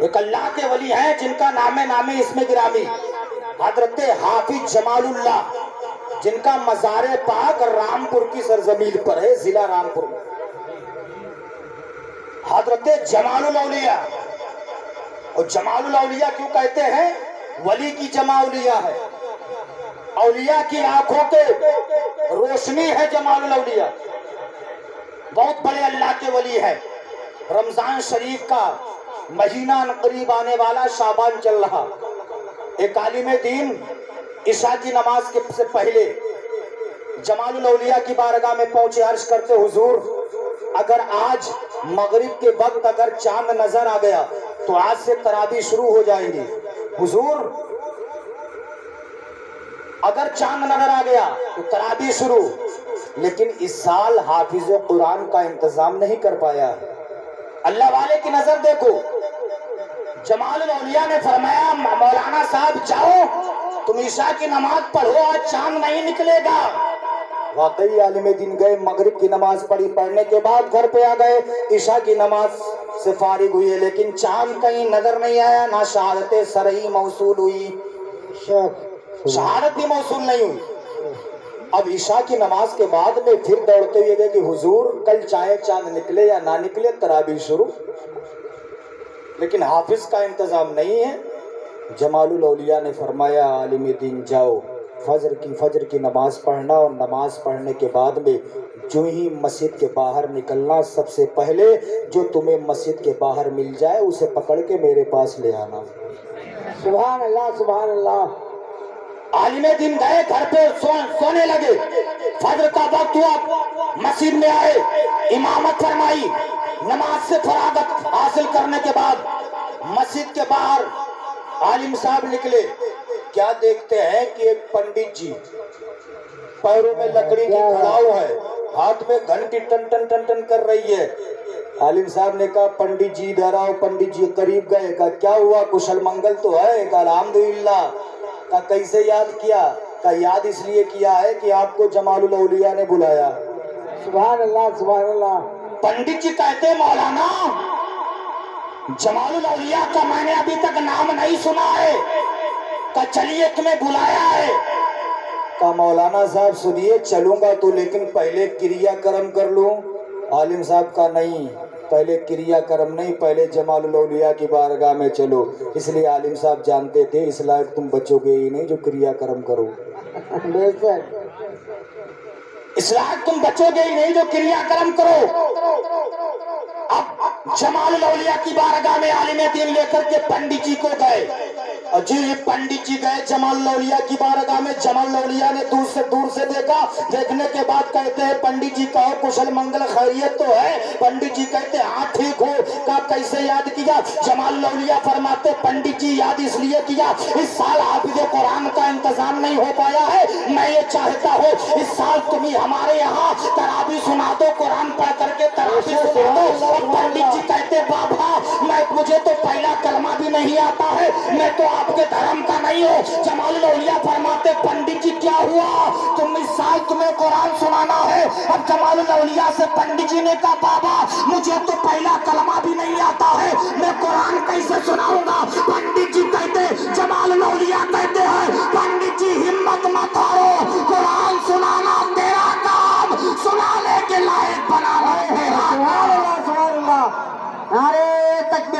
एक अल्लाह के वली हैं जिनका नामे नामे इसमें गिरामी हजरत हाफिज जमालुल्लाह, जिनका मज़ारे पाक रामपुर की सरजमीन पर है, जिला रामपुर में। हजरत जमालुल औलिया, और जमालुल औलिया क्यों कहते हैं? वली की जमा औलिया है, औलिया की आंखों के रोशनी है जमालुल औलिया। बहुत बड़े अल्लाह के वली है। रमजान शरीफ का महीना करीब आने वाला, शाबान चल रहा। एक आलिम दीन इशा की नमाज के से पहले जमालुल औलिया की बारगाह में पहुंचे, अर्ज करते हुजूर अगर आज मगरिब के वक्त अगर चांद नजर आ गया तो आज से तरावी शुरू हो जाएगी। हुजूर अगर चांद नजर आ गया तो तरावी शुरू, लेकिन इस साल हाफिज कुरान का इंतजाम नहीं कर पाया। अल्लाह वाले की नजर देखो। जमालुल औलिया ने फरमाया मौलाना साहब जाओ तुम ईशा की नमाज पढ़ो, आज चांद नहीं निकलेगा। वाकई आलिम दिन गए, मगरिब की नमाज पढ़ी, पढ़ने के बाद घर पे आ गए, ईशा की नमाज से फारिग हुई है, लेकिन चांद कहीं नजर नहीं आया, ना शहादत सरही मौसूल हुई, शहादत भी मौसूल नहीं हुई। अब ईशा की नमाज के बाद में फिर दौड़ते हुए गए कि हुजूर कल चाहे चांद निकले या ना निकले तरावी शुरू, लेकिन हाफिज का इंतजाम नहीं है। जमालुल औलिया ने फरमाया आलिम दीन जाओ फजर की नमाज पढ़ना, और नमाज पढ़ने के बाद में जो ही मस्जिद के बाहर निकलना, सबसे पहले जो तुम्हें मस्जिद के बाहर मिल जाए उसे पकड़ के मेरे पास ले आना। सुभान अल्लाह सुभान अल्लाह। आलिम दिन गए, घर पे सोने लगे। फजर का वक्त हुआ, मस्जिद में आए, इमामत फरमाई। नमाज से फरागत हासिल करने के बाद मस्जिद के बाहर आलिम साहब निकले। क्या देखते हैं कि एक पंडित जी पैरों में लकड़ी की खड़ाऊ है, हाथ में घंटी टन टन टन टन कर रही है। आलिम साहब ने कहा पंडित जी इधर आओ। पंडित जी करीब गए, कहा क्या हुआ, कुशल मंगल तो है? कहा अल्हम्दुलिल्लाह। का कैसे याद किया? का याद इसलिए किया है कि आपको जमालुल औलिया ने बुलाया। सुभान अल्लाह सुभान अल्लाह। पंडित जी कहते मौलाना जमालुल औलिया का मैंने अभी तक नाम नहीं सुना है, का चलिए तुम्हें बुलाया है। का मौलाना साहब सुनिए चलूंगा तो, लेकिन पहले क्रिया कर्म कर लूं। आलिम साहब का नहीं, पहले क्रिया कर्म नहीं, पहले जमालुल औलिया की बारगाह में चलो। इसलिए आलिम साहब जानते थे इस लायक तुम बचोगे ही नहीं जो क्रिया कर्म करो। इस लायक तुम बचोगे ही नहीं जो क्रिया कर्म करो। अब जमालुल औलिया की बारगाह में आलिम दीन लेकर के पंडित जी को गए, और जी पंडित जी गए जमालुल औलिया की बारगाह में। जमालुल औलिया ने दूर से देखा। देखने के बाद कहते हैं पंडित जी कहो कुशल मंगल खैरियत तो है? पंडित जी कहते हाँ ठीक हो। का कैसे याद किया? जमालुल औलिया फरमाते पंडित जी याद इसलिए किया, इस साल हाफिज कुरान का इंतजाम नहीं हो पाया है, मैं ये चाहता हूँ इस साल तुम ही हमारे यहाँ तरावी सुना दो, कुरान पढ़ करके तरावी सुना दो। पंडित जी कहते बाबा मुझे तो पहला कलमा भी नहीं आता है, मैं तो आपके धर्म का नहीं हो। जमालुल औलिया फरमाते पंडित जी क्या हुआ, तुम इस साल तुम्हें कुरान सुनाना है। अब जमालुल औलिया से पंडित जी ने कहा बाबा मुझे तो पहला कलमा भी नहीं आता है, मैं कुरान कैसे सुनाऊंगा? पंडित जी कहते जमालुल औलिया कहते हैं पंडित जी हिम्मत मत हारो, कुरान सुनाना तेरा काम, सुनाने के लायक बनाना है। अरे तकबीर।